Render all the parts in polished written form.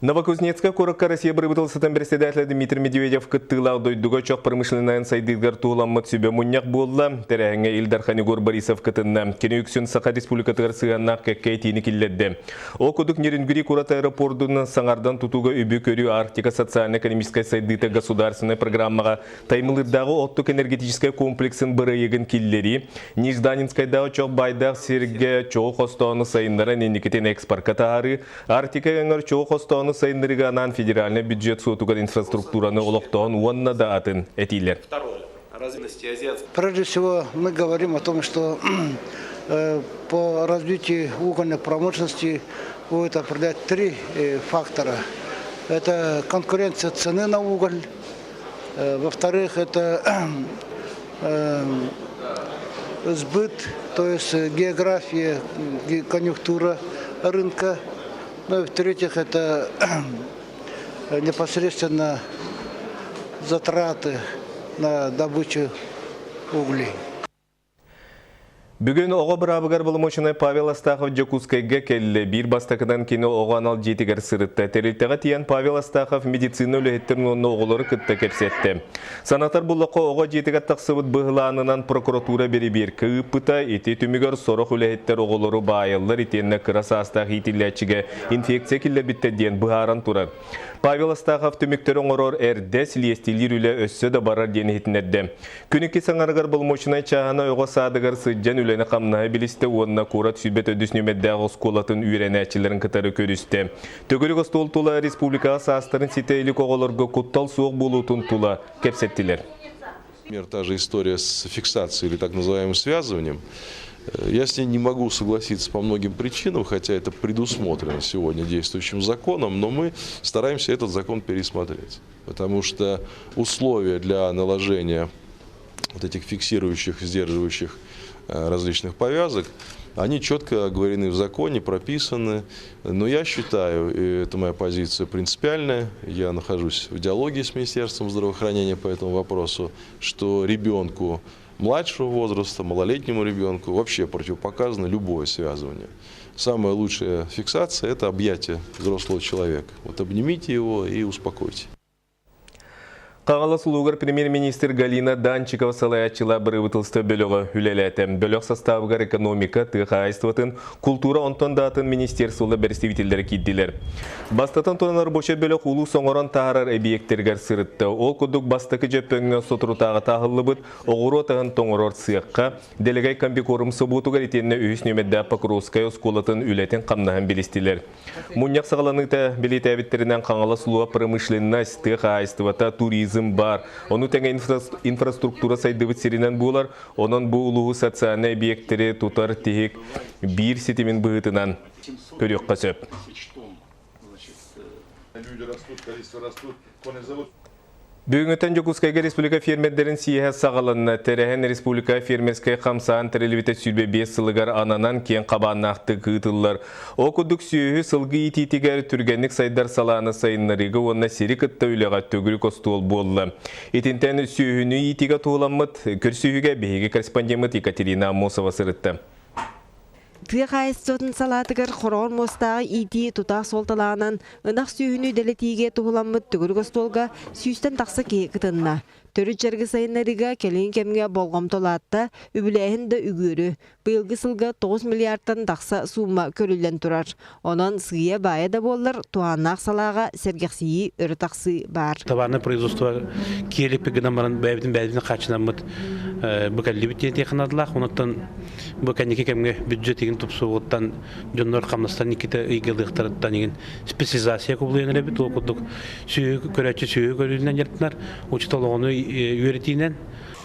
Новокузнецка коракка Россия брыбытылсытын председателя Дмитрий Медведев кыттылар дойдуга чок промышленный сайдыгар туғламмат сүбе мұнняк болла. Тәрәңе Илдар Ханигор Борисов кытынна. Кені үксін Сақа Республикатығар сығаннақ кәккәй тейіні келләдді. О кудық Нерингүри Курат аэропордуны саңардан тутуға үбі көрі Арктика социально-экономическая сайдыта государственная программаға таймылырдағы оттық энергетическая комплексін бірі егін келлері. Нижданинскайдағы чок байдақ серге чоқ хостоны сайындары нендекетен экспортқа тағары. Арктика еңір чоқ хостоны сайындырыганан федеральный бюджет сотугар инфраструктураны олоқтоғын уанна да атын этилер. Прежде всего, мы говорим о том, что по развитию угольной промышленности будет определять три фактора. Это конкуренция цены на уголь, во-вторых, это сбыт, то есть география, конъюнктура рынка. Ну и в-третьих, это непосредственно затраты на добычу углей. Бүгін оға бұрабығар болымошына Павел Астахов Джакускайға келі. Bir бастақыдан кені оған ал жетігер сырытты. Тәрілтіға тиян Павел Астахов медицина өлігеттерін оны оғылары күтті кепсетті. Санатар бұлыққа оға жетігер тақсыбыт бұғыланынан прокуратура бері бер күйіппіта, еті түмігер сорық өлігеттер оғылары байылыр, етеніне қыраса Астах етіләтшіге инфекция келі бітті ден бұғаран тұрар. Павел Астахов түміктер оңырор әрдес лестелер үлі өссі да барар ден етінерді. Күнікі саңарғар болымошына чағана оға садығар сұджан үлені қамнағы білісті онына қорат сүбет өдіснемеддағы сколатын үйренәтчілерін кітары көрісті. Төгілік остол тұла республикаға састырын сетейлік оғыларға құттал соқ болутын тұла кепсеттілер. Та же история с фиксацией или так называемым связыванием. Я с ней не могу согласиться по многим причинам, хотя это предусмотрено сегодня действующим законом, но мы стараемся этот закон пересмотреть. Потому что условия для наложения вот этих фиксирующих, сдерживающих различных повязок, они четко оговорены в законе, прописаны. Но я считаю, и это моя позиция принципиальная, я нахожусь в диалоге с Министерством здравоохранения по этому вопросу, что ребенку младшего возраста, малолетнему ребенку вообще противопоказано любое связывание. Самая лучшая фиксация – это объятие взрослого человека. Вот обнимите его и успокойте. Қағалы сұлуғыр премьер-министр Галина Данчикова салаятчыла бірі бөлігі үлелетім. Бөліг составығар экономика, тыға культура онтон датын министерстволы представительдері кедділер. Бастатын тонар боша бөліг ұлы соңыран тағарар объекттергер сырытты. Ол күдік бастықы жөппіңі сотырутағы тағылы бұд, оғыру отағын тоңырор сыяққа, делегай комбикорым сұбутығар етеніне өйс нөмедді Покровская сколатын үлетін қамнағын білістілер. Мұняқ сағаланыта білет әбіттерінен қаңалы сұлуға промышленность, тыға айстывата туризм бар. Оны тәңе инфраструктура сайдыбыт серінен болар, оның бұл ұлығы социальный объекттері тұтар тегек бір сетімен бұғытынан көрек қасып. Бүгінгітен Жокускайға республика фермердерін сиеға сағалынна тәрәхен республика фермерскай қамсаан тәреліветі сүлбе 5 сылығар ананан кен қабаннақты қытылылар. О күдік сүйі сылғы итетігер түргенлік сайдар саланы сайынларығы онына сері күтті үліға төгірі костуол болы. Етінтен сүйіні итіға туғыламыд, көрсүйіге бейгі корреспондемыт Екатерина Амосова сырытты. Тыйғайыстығын салатығыр қорғын мостағы иди тұтақ солталағынан ұнақ сүйіні дәлетіге тұғыламыд түгір қостолға сүйістен тақсы кейкітінна. Төрі жәргі сайынларыға келен кемге болғам толатта үбіләйін да үгірі. Бұйылғы сылға 9 миллиардтан тақса сума көрілден тұрар. Онан сығыя бая да болыр, туаннақ салаға сәргексейі үрі тақсы бар. Товарное производство келіп гынамарын бәйбдің қачынамыд бұқәлі біттен текінадылақ. Онаттан бұқәнеке кемге бюджет еген тұпсуғыттан жонлар қамнастан некеті үйгелдіқтарыттан еген специализация көбілейін әрбет. Ол күдік көрәтші сүйі көрілінен жертінар. Учиталығыны үйретейінен.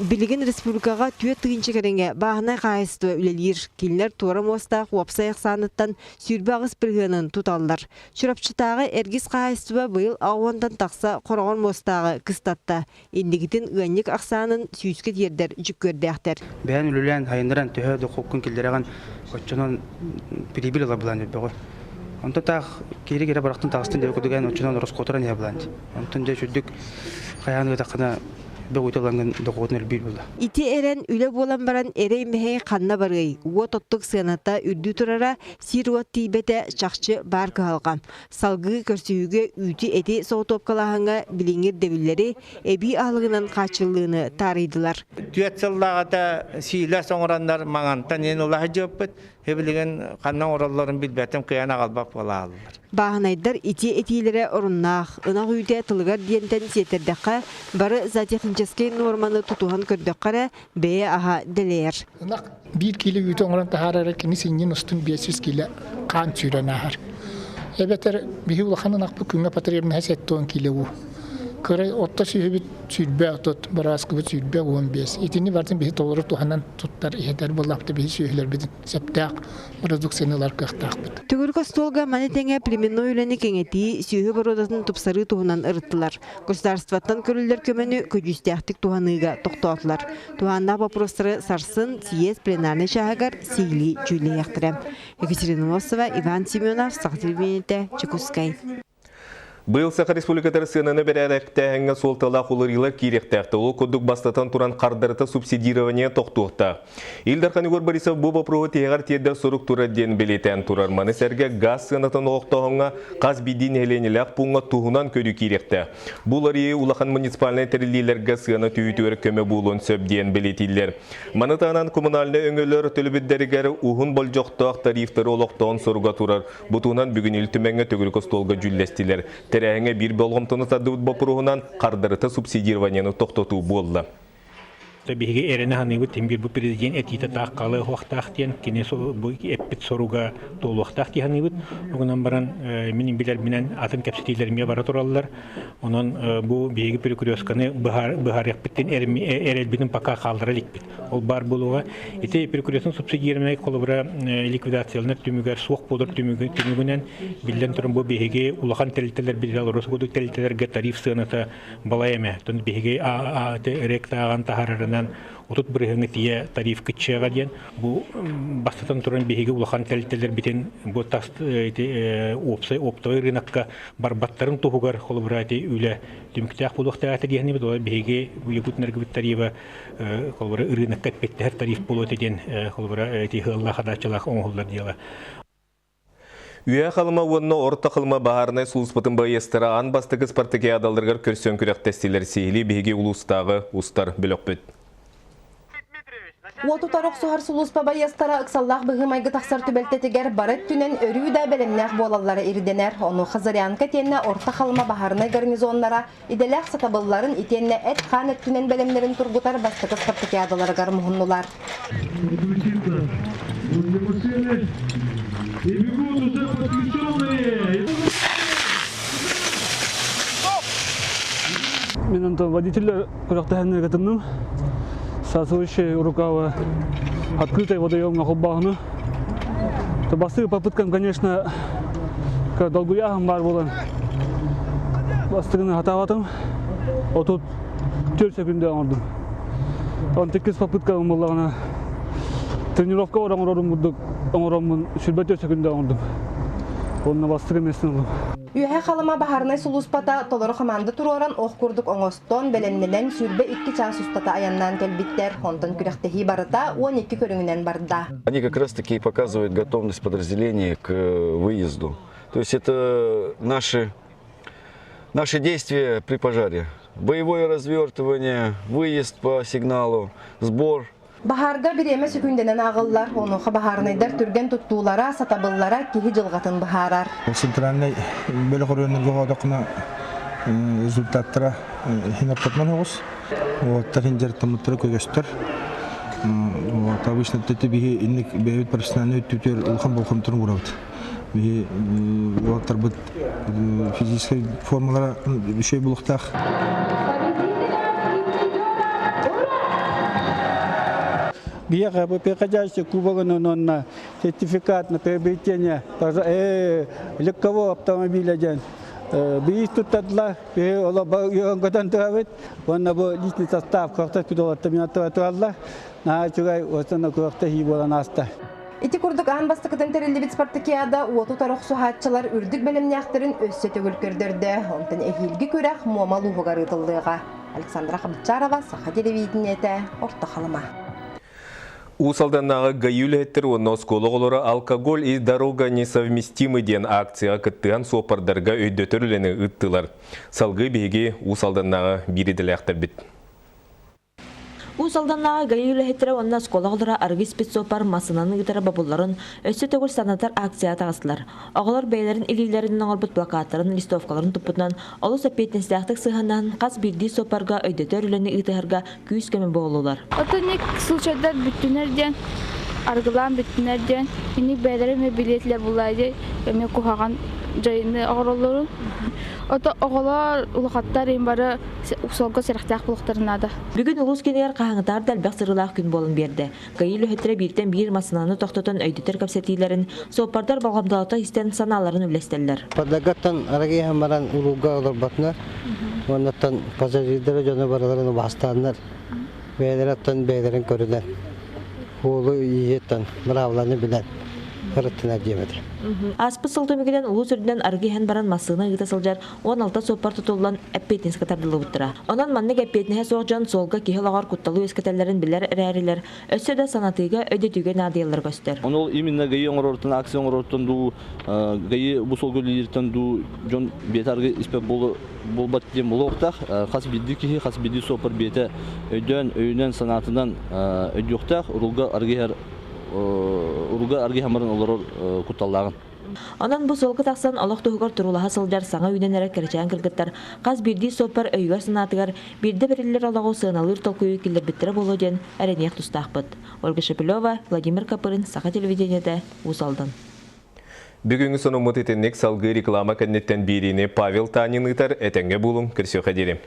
Билеген республикаға түйе тыгынчы керенге бағына қайысты үлелер. Келінер туарым остақ уапсайық саныттан сүрбі ағыз біргенін тұталылар. Шырапчытағы әргіз қайысты бұйыл ауандан тақса қорағын мостағы кыстатта. Ендігітін ғанник ақсанын сүйіске ердер жүк көрді әқтер. Бән үлілен айындыран түйеді қоқын келдереген көтчінен прибіл алабылан өбі ғой. Онта тақ кері-кері барақтың тағыстың дөй көдіген өтчінен ұрыс қотыран ебілан. Онтын жай жүдік қаяны өтақына бөгөтөлөнгөн докотнер бир була. Ити эрен үле болан баран эрей мехей қанна баргай. Уо тоттық сыяната үрді турара сируат тейбете чақчы бар кығалғам. Салғы көрсүйіге үйті эти соғытопкалағанға біліңер девілері эби алығынан қачылығыны тарыйдылар. Түйетсіллағата сийлі соңырандар маңантан ен ұлағы жөппіт, хебілеген қанна оралларын білбәтім қияна қалбап қала алылар. Бағынайдар ити этилері орыннақ, ынақ үйде тылығар диентен сетердіққа бары затехнический норманы тұтуған көрдіққара бәе аға ділер. Ынақ 1 кило үйті оңыран тахарары кені сенен ұстын 500 кило қан сүйрен ағар. Әбетер бейі ұлақан ынақ бұл күнге патыребін әсет 10 кило ұ. Көрі отта сүйбет сүйбе отот, барасқы бет сүйбе 15. Етені бардың бейі толыры туғанан тұттар ехетер болапты бейі сүйелер бетін сәптәқ, продукциялар қықтақ бет. Түгіргі столға манетеңе племенной үлені кеңеті сүйі бародатын тұпсары туғынан ұрыттылар. Государстваттан көрілдер көмені көджістіяқтық туғаныға тоқтуатылар. Туғанда вопростары сарсын съезд пленарный шағығар сейлі жүлі яқтырам. Екатерина Лосова, Иван Семенов, Сақтырбенеті, Чекускай. Бұл Саха Республикатары сынаны бәрәрәктәңі солтала құлырылар керектәқті. Ол көдік бастатан тұран қардарыта субсидирование тоқтуқта. Илдар Қанығыр Борисов бұл бопруғы тегар теді сұрық тұра ден білетен тұрарманы сәрге газ сынатын оқтауыңа қаз бидин әленіләқ бұңға тұғынан көді керекті. Бұл ария улахан муниципалны тәрілілерге сыны түйітуір көмі бұлын сөп ден білетілер. Манытанан коммунальны өңілер төлібіддерігер ұғын бол жоқтақ тарифтары олықтауын сұрға тұрар. Бұтуынан бүгін үлтіменге төгілгі столға жүллестілер. Тәрәңе бір болғымтыны тадыуыд бопыруғынан қардарыта субсидированияны тоқтату болды. Табиғи әрені ғанығы теңбір бұл президент әтейті таққалы уақтақтен, кене бұл әппет соруға толы уақтақ де ғанығы. Оғынан баран менің білер менен атын кәпсетейлеріме бара тұралылар. Онан бұл бейгі перекуресканы бұхар әппеттен әрелбінің пақа қалдыра ликпет. Ол бар болуға. Әте перекуресін субсидиеріне қолыбыра ликвидациялына түмігер суық болыр түмігінен білден тұрын бұл бейгі улахан тәлітелер білдер орыс көдік тәлітелерге тариф сығыныта балайаме. Түн бейгі ректаған тағарарынан отут бірігіңі тие тариф күтшеға ден. Бұл бастатан тұрын бейгі улахан тәлітелер бітен бұл оптовай рынаққа барбаттарын тұғығар қолыбыра үйлі түміктәқ болуқта әті дегені беді. Олар бейгі якутынарғы біт тарифы қолыбыра рынаққа әппеттер тариф болу әтеден қолыбыра ғылла қадачылақ оңғылдар дейла. Үйе қалыма онына орта қылма бағарынай сұлыспытын байыстыра ан бастығы спартаки адалдырғар көрсөн күрек тестелер сейілі бейге ұлыстағы ұстар білік бөт. Уоту тарық суғар сұлыспа байыстара ұқсаллақ бұғымайғы тақсар түбелтетігер барыт түнен өрі да бәлемнәқ болалары ирденер. Оны Хазарянка тенне орта қалыма бағарынай гарнизонлара иделәқ сатабылларын итенне әт қан әт түнен бәлемлерін тұрғытар бастығы спартаки адаларғар мұхыннулар. Мен водитель курактаханная готовну. Сосущая рукава открытой водоем на хубахну. То басты попыткам, конечно, к долгуягам бар было. Бастырыны хатаватым. Вот тут 4 секунды аңырдым. Он текіз попыткам болағына тренировка бар аңырдым, сүрбе 4 секунды аңырдым. Онына бастыры месін олым. Үйе қалыма бағарынай сұлыспата толыры қаманды тұроран оқ күрдік оңостон бәлемнелен сүрбе 2 час ұстата аяннан кәлбиттер, онтан күректехи барыта 12 көріңінен барда. Они как раз таки показывают готовность подразделений к выезду. То есть это наши действия при пожаре. Боевое развертывание, выезд по сигналу, сбор. Бахарга биреме сүкүнденен ағыллар, онуға бахарынайдар түрген тұттулара, сатабыллара кихи жылғатын бахарар. Центральный бөлі құрынырғы ғодақына результаттыра хинартатман оғыз. Оғаттар хиндер тамыттыры көгестір. Обычно тәті бігі иннік бәйбет профессиональный өттүтер ұлқан болқын тұрын ұрауды. Бігі оғаттар бұд физической формалара үшей бұлықтақ. Бияка попекачайся кубогано на сертификат на приобретение легкового автомобиля ден. Биис туттадла, годан травит, он на личный состав квартал пидолаттаминатова туалла, на чугай остана квартахи бола наста. Ити курдук аан бастыкытын терилдибит спартакиада уоту тарох сухатчылар үрдүк белемнäхтерин өссө төгүл көрдөрдө. Онтан эхилги көрәк муамалууга рытылдыга. Александра Хабычарова, Саха телевидениете, Орта Халыма. Усалданнағы гайюлеттер онна скологолары алкоголь и дорога несовместимы ден акция кыттыған сопардарға өйдөтөрлені ыттылар. Салғы беге усалданнағы бириделяқтар бит. Усалданнағы гайюлеттер онна скологолары арғы спецсопар масынаны гитара бабуларын өсі төгір санатар акция тағысылар. Оғылар бәйлерін илилерінің оңырбыт плакаттарын, листовкаларын тұппытынан, олы сәппеттен сәқтік сығанан қаз бірді сопарға өйдөтөрлені ыттығарға күйіс көмі болулар. Отоник случайдар бүттінерден, арғылан бүттінерден, менік бәйлеріме билетлер бұлайды, өме құхаған жайыны оғыролырын. Ото оғылар ұлықаттар ең бары ұсолға сәріқтақ бұлықтарынады. Бүгін ұлыс кенегер қағыңытар дәлбәқ сырғылақ күн болын берді. Гайыл өттірі бірден бір масынаны тоқтотын өйдетер көпсетейлерін, соғпардар балғамдалата істен саналарын үлестелер. Падагаттан арagi хамаран ұлуға олар батынар, онаттан пассажирдері жөні бараларын бастанар, бәйлераттан бәйлерін көрілер. Олы егеттен мұравланы білер. Аспы сылтымегеден ұлы сүрден аргихан баран масығына ғыта сылжар 16 соппар тұтылан әппетін скатардылы бұттыра. Онан маннық әппетінге соғжан солға кейхілағар құтталу ескетелерін білер әрәрілер, өссөді санатыға өдетуге надиялар көстер. Онол именно гайы оңырортын, акция оңырортын ду, гайы бұсол көлілерден ду, жон бетарғы іспе болбат дем болу оқтақ, қас білді кейі, қас білді соппар беті өйден санатынан өйді оқтақ, Уруга арги хамарын олар куталлаган. Онан бу солғы тақсан олақ тұғығар тұрулаға сылжар саңа үйденері кәрчән кіргіттар. Қаз бірді соппар өйгә сынатығар, бірді бірілер олағу сығыналыр толқойы келдер біттірі болу ден әренеқ тұстақ бұд. Ольга Шепелова, Владимир Капырын, Саха телевидениеде Усалдан. Бүгінгі соны мұт етеннек салғы реклама кәннеттен беріне Павел Танин ұтар әтенге болым кірсе қадерем.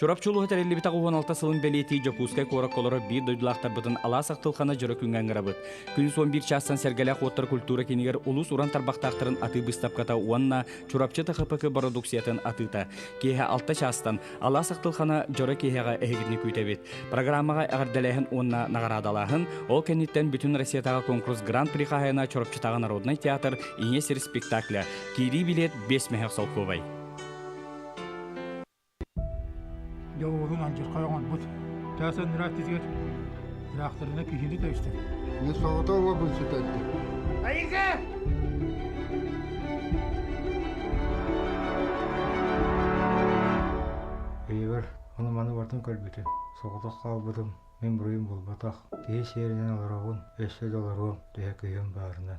Чорапчулу хәтәрелли бит 16 сылын бәлети Жокускай корак колоры бир дойдылақтар бүтін алас ақтылқаны жүрі күнген ғырабыт. Күніз 11 частан сәргәләқ оттар культура кенегер улус уран тарбақтақтырын аты быстапката уанна чорапчы тақыпықы продукциятын атыта. Кейхе 6 частан алас ақтылқаны жүрі кейхеға әйгідні күйтәбет. Программаға әғірдәләхін онна нағарадалахын, ол кәнеттен бүтін Россиятаға конкурс Гран-при қағайына чорапчытағы народный театр инесер спектакля. Кири билет 5 мәхәқ солқовай. Yolun ancak kayan bu. Tasan rahat ediyor. Rahatlarına kişini de işte. Ne soğuda o bu sütüldü. Ayıka! Eyver, onu bana vardım kalbite. Soğuda kalmadım. Ben burayım bulmatak. Diye şehrinden alarağın, $5 diye kıyım bağırından.